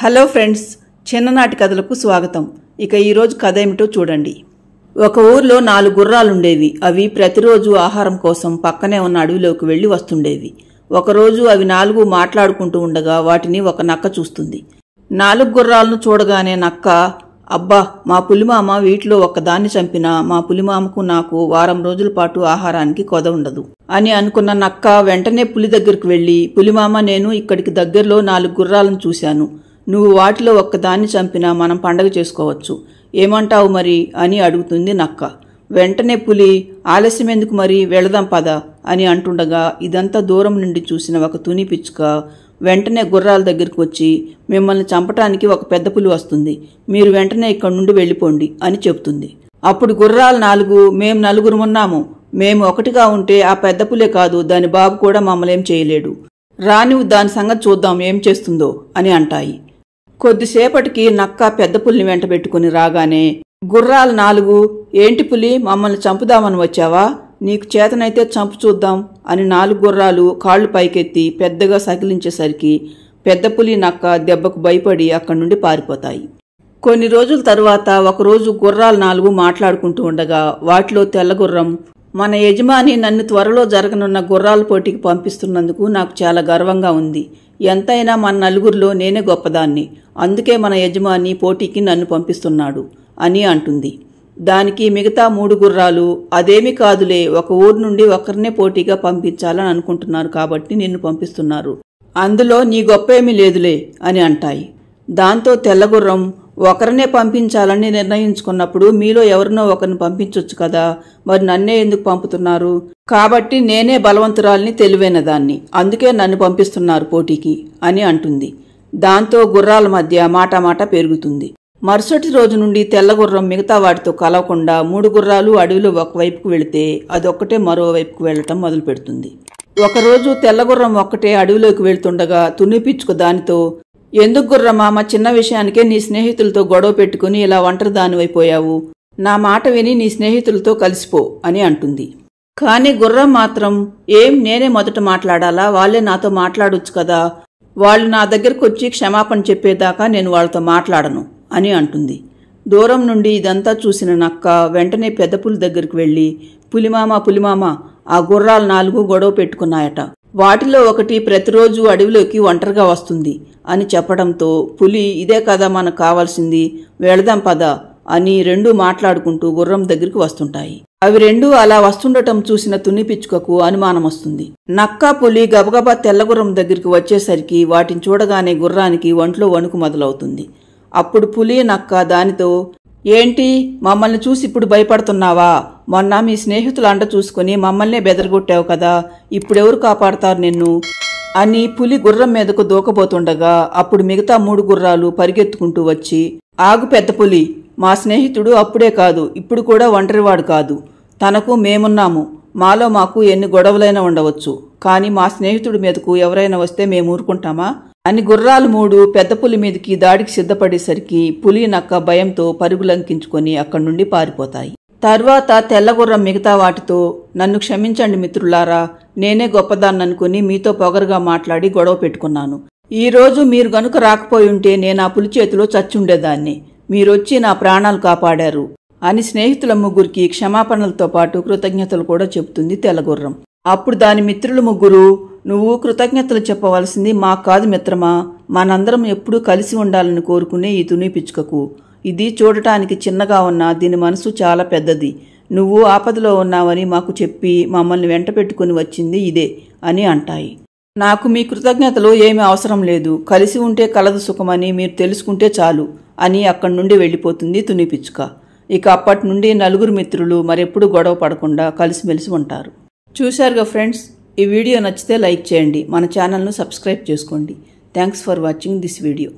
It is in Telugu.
హలో ఫ్రెండ్స్, చిన్ననాటి కథలకు స్వాగతం. ఇక ఈరోజు కథ ఏమిటో చూడండి. ఒక ఊర్లో 4 గుర్రాలుండేవి. అవి ప్రతిరోజు ఆహారం కోసం పక్కనే ఉన్న అడవిలోకి వెళ్లి వస్తుండేవి. ఒకరోజు అవి 4 మాట్లాడుకుంటూ ఉండగా వాటిని ఒక నక్క చూస్తుంది. 4 గుర్రాలను చూడగానే నక్క, అబ్బా, మా పులిమామ వీటిలో ఒక్కదాన్ని చంపినా మా పులిమామకు నాకు వారం రోజుల పాటు ఆహారానికి కొద ఉండదు అని అనుకున్న నక్క వెంటనే పులి దగ్గరకు వెళ్లి, పులిమామ, నేను ఇక్కడికి దగ్గరలో 4 గుర్రాలను చూశాను. నువ్వు వాటిలో ఒక్కదాన్ని చంపినా మనం పండగ చేసుకోవచ్చు. ఏమంటావు మరి అని అడుగుతుంది నక్క. వెంటనే పులి, ఆలస్యం ఎందుకు మరి, వెళదాం పద అని అంటుండగా ఇదంతా దూరం నుండి చూసిన ఒక తుని పిచ్చుక వెంటనే గుర్రాల దగ్గరికి వచ్చి, మిమ్మల్ని చంపటానికి ఒక పెద్ద పులి వస్తుంది, మీరు వెంటనే ఇక్కడి నుండి వెళ్ళిపోండి అని చెబుతుంది. అప్పుడు గుర్రాలు 4, మేం 4 ఉన్నాము, మేము ఒకటిగా ఉంటే ఆ పెద్ద పులే కాదు దాని బాబు కూడా మమ్మల్నేం చేయలేడు, రానివ్వు దాని సంగతి చూద్దాం ఏం చేస్తుందో అని అంటాయి. కొద్దిసేపటికి నక్క పెద్ద పులిని వెంట పెట్టుకుని రాగానే గుర్రాలు 4, ఏంటి పులి, మమ్మల్ని చంపుదామని వచ్చావా, నీకు చేతనైతే చంపు చూద్దాం అని 4 గుర్రాలు కాళ్లు పైకెత్తి పెద్దగా సకిలించేసరికి పెద్ద పులి నక్క దెబ్బకు భయపడి అక్కడి నుండి పారిపోతాయి. కొన్ని రోజుల తరువాత ఒకరోజు గుర్రాలు 4 మాట్లాడుకుంటూ ఉండగా వాటిలో తెల్లగుర్రం, మన యజమాని నన్ను త్వరలో జరగనున్న గుర్రాల పోటీకి పంపిస్తున్నందుకు నాకు చాలా గర్వంగా ఉంది. ఎంతైనా మన 4లో నేనే గొప్పదాన్ని, అందుకే మన యజమాని పోటీకి నన్ను పంపిస్తున్నాడు అని అంటుంది. దానికి మిగతా 3 గుర్రాలు, అదేమీ కాదులే, ఒక ఊరు నుండి ఒకరినే పోటీగా పంపించాలని అనుకుంటున్నారు కాబట్టి నిన్ను పంపిస్తున్నారు, అందులో నీ గొప్పేమీ లేదులే అని అంటాయి. దాంతో తెల్లగుర్రం, ఒకరినే పంపించాలని నిర్ణయించుకున్నప్పుడు మీలో ఎవరినో ఒకరిని పంపించొచ్చు కదా, మరి నన్నే ఎందుకు పంపుతున్నారు, కాబట్టి నేనే బలవంతురాల్ని, తెలివైన దాన్ని, అందుకే నన్ను పంపిస్తున్నారు పోటీకి అని అంటుంది. దాంతో గుర్రాల మధ్య మాటామాట పెరుగుతుంది. మరుసటి రోజు నుండి తెల్లగుర్రం మిగతా వాటితో కలవకుండా 3 గుర్రాలు అడవిలో ఒకవైపుకు వెళితే అదొక్కటే మరోవైపుకు వెళ్లటం మొదలు పెడుతుంది. ఒకరోజు తెల్లగుర్రం ఒక్కటే అడవిలోకి వెళ్తుండగా తుని పిచ్చుక దానితో, ఎందుకు గుర్రమామ, చిన్న విషయానికే నీ స్నేహితులతో గొడవ పెట్టుకుని ఇలా ఒంటరి దానివైపోయావు, నా మాట విని నీ స్నేహితులతో కలిసిపో అని అంటుంది. కానీ గుర్రం మాత్రం, ఏం నేనే మొదట మాట్లాడాలా, వాళ్లే నాతో మాట్లాడొచ్చు కదా, వాళ్ళు నా దగ్గరకు వచ్చి క్షమాపణ చెప్పేదాకా నేను వాళ్ళతో మాట్లాడను అని అంటుంది. దూరం నుండి ఇదంతా చూసిన నక్క వెంటనే పెద్ద పులి దగ్గరికి వెళ్లి, పులిమామ, ఆ గుర్రాలు 4 గొడవ పెట్టుకున్నాయట, వాటిలో ఒకటి ప్రతిరోజు అడవిలోకి ఒంటరిగా వస్తుంది అని చెప్పడంతో పులి, ఇదే కదా మనకు కావాల్సింది, వెళదాం పద అని 2 మాట్లాడుకుంటూ గుర్రం దగ్గరికి వస్తుంటాయి. అవి 2 అలా వస్తుండటం చూసిన తుని పిచ్చుకకు అనుమానం వస్తుంది. నక్క పులి గబగబా తెల్లగుర్రం దగ్గరికి వచ్చేసరికి వాటిని చూడగానే గుర్రానికి ఒంట్లో వణుకు మొదలవుతుంది. అప్పుడు పులి నక్క దానితో, ఏంటి, మమ్మల్ని చూసి ఇప్పుడు భయపడుతున్నావా, మొన్న మీ స్నేహితుల అండ చూసుకుని మమ్మల్నే బెదరగొట్టావు కదా, ఇప్పుడెవరు కాపాడతారు నిన్ను అని పులి గుర్రం మీదకు దూకబోతుండగా అప్పుడు మిగతా 3 గుర్రాలు పరిగెత్తుకుంటూ వచ్చి, ఆగు పెద్ద పులి, మా స్నేహితుడు అప్పుడే కాదు ఇప్పుడు కూడా ఒంటరివాడు కాదు, తనకు మేమున్నాము, మాలో మాకు ఎన్ని గొడవలైనా ఉండవచ్చు, కానీ మా స్నేహితుడి మీదకు ఎవరైనా వస్తే మేము ఊరుకుంటామా అని గుర్రాలు 3 పెద్ద పులి మీదకి దాడికి సిద్ధపడేసరికి పులి నక్క భయంతో పరుగులంకించుకొని అక్కడి నుండి పారిపోతాయి. తర్వాత తెల్లగుర్రం మిగతా వాటితో, నన్ను క్షమించండి మిత్రులారా, నేనే గొప్పదాన్ననుకుని మీతో పొగరుగా మాట్లాడి గొడవ పెట్టుకున్నాను, ఈ రోజు మీరు గనుక రాకపోయుంటే నేను ఆ పులి చేతిలో చచ్చుండేదాన్ని, మీరొచ్చి నా ప్రాణాలు కాపాడారు అని స్నేహితుల 3కి క్షమాపణలతో పాటు కృతజ్ఞతలు కూడా చెబుతుంది తెల్లగుర్రం. అప్పుడు దాని మిత్రులు 3, నువ్వు కృతజ్ఞతలు చెప్పవలసింది మాకు కాదు మిత్రమా, మనందరం ఎప్పుడూ కలిసి ఉండాలని కోరుకునే ఈ తుని పిచ్చుకకు, ఇది చూడటానికి చిన్నగా ఉన్నా దీని మనసు చాలా పెద్దది, నువ్వు ఆపదలో ఉన్నావని మాకు చెప్పి మమ్మల్ని వెంట పెట్టుకుని వచ్చింది ఇదే అని అంటాయి. నాకు మీ కృతజ్ఞతలు ఏమీ అవసరం లేదు, కలిసి ఉంటే కలదు సుఖమని మీరు తెలుసుకుంటే చాలు అని అక్కడి నుండి వెళ్ళిపోతుంది తుని పిచ్చుక. ఇక అప్పటి నుండి 4 మిత్రులు మరెప్పుడు గొడవ పడకుండా కలిసిమెలిసి ఉంటారు. చూశారుగా ఫ్రెండ్స్, ఈ వీడియో నచ్చితే లైక్ చేయండి, మన ఛానల్ను సబ్స్క్రైబ్ చేసుకోండి. Thanks for watching this video.